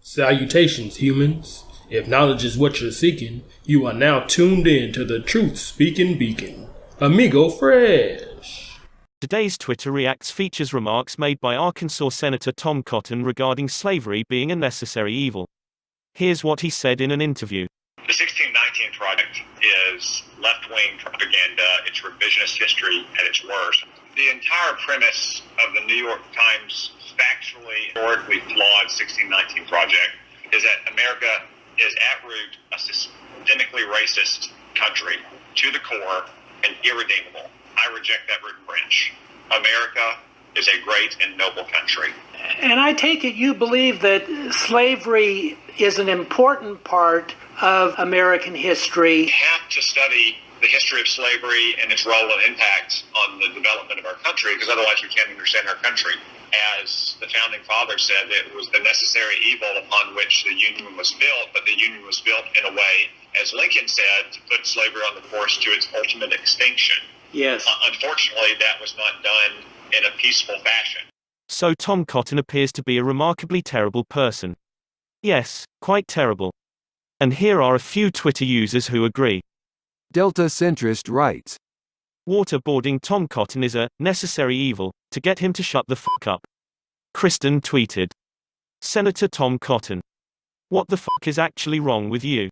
Salutations, humans. If knowledge is what you're seeking, you are now tuned in to the Truth Speaking Beacon. Amigo Fresh. Today's Twitter Reacts features remarks made by Arkansas Senator Tom Cotton regarding slavery being a necessary evil. Here's what he said in an interview. The 1619 Project is left-wing propaganda. It's revisionist history at its worst. The entire premise of the New York Times factually, historically flawed 1619 Project is that America is at root a systemically racist country to the core and irredeemable. I reject that root and branch. America is a great and noble country. And I take it you believe that slavery is an important part of American history. We have to study the history of slavery and its role and impact on the development of our country, because otherwise we can't understand our country. As the founding fathers said, it was the necessary evil upon which the Union was built, but the Union was built in a way, as Lincoln said, to put slavery on the course to its ultimate extinction. Yes. Unfortunately, that was not done in a peaceful fashion. So Tom Cotton appears to be a remarkably terrible person. Yes, quite terrible. And here are a few Twitter users who agree. Delta Centrist writes, Waterboarding Tom Cotton is a necessary evil to get him to shut the fuck up. Kristen tweeted, Senator Tom Cotton, what the fuck is actually wrong with you?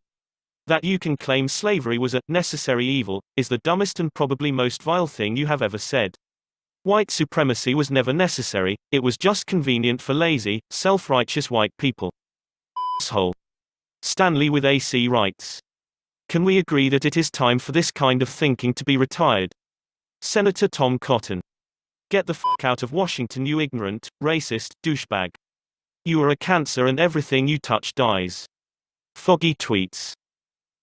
That you can claim slavery was a necessary evil is the dumbest and probably most vile thing you have ever said. White supremacy was never necessary, it was just convenient for lazy, self-righteous white people. Asshole. Stanley with AC writes, can we agree that it is time for this kind of thinking to be retired? Senator Tom Cotton, get the fuck out of Washington, you ignorant, racist, douchebag. You are a cancer and everything you touch dies. Foggy tweets,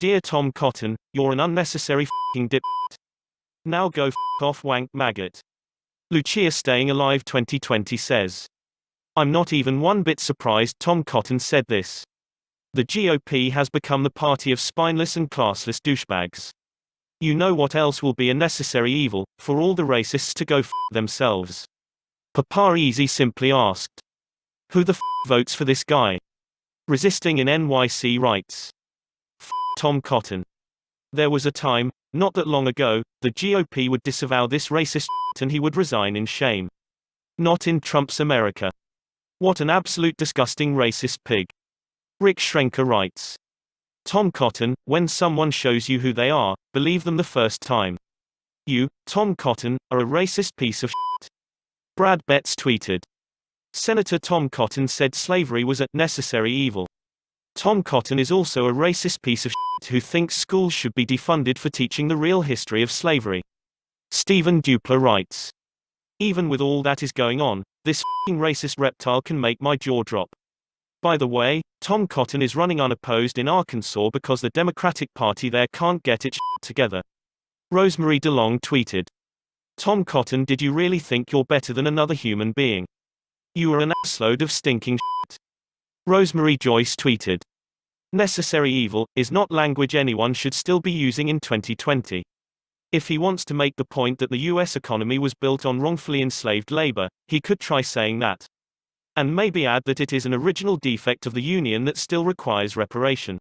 dear Tom Cotton, you're an unnecessary f***ing dipshit. Now go f*** off, wank maggot. Lucia Staying Alive 2020 says, I'm not even one bit surprised Tom Cotton said this. The GOP has become the party of spineless and classless douchebags. You know what else will be a necessary evil, for all the racists to go f*** themselves. Papa Easy simply asked, who the f*** votes for this guy? Resisting in NYC writes, f*** Tom Cotton. There was a time, not that long ago, the GOP would disavow this racist shit and he would resign in shame. Not in Trump's America. What an absolute disgusting racist pig. Rick Schrenker writes, Tom Cotton, when someone shows you who they are, believe them the first time. You, Tom Cotton, are a racist piece of shit. Brad Betts tweeted, Senator Tom Cotton said slavery was a necessary evil. Tom Cotton is also a racist piece of shit who thinks schools should be defunded for teaching the real history of slavery. Stephen Dupler writes, even with all that is going on, this f***ing racist reptile can make my jaw drop. By the way, Tom Cotton is running unopposed in Arkansas because the Democratic Party there can't get its shit together. Rosemary DeLong tweeted, Tom Cotton, did you really think you're better than another human being? You are an assload of stinking shit. Rosemary Joyce tweeted, necessary evil is not language anyone should still be using in 2020. If he wants to make the point that the US economy was built on wrongfully enslaved labor, he could try saying that. And maybe add that it is an original defect of the Union that still requires reparation.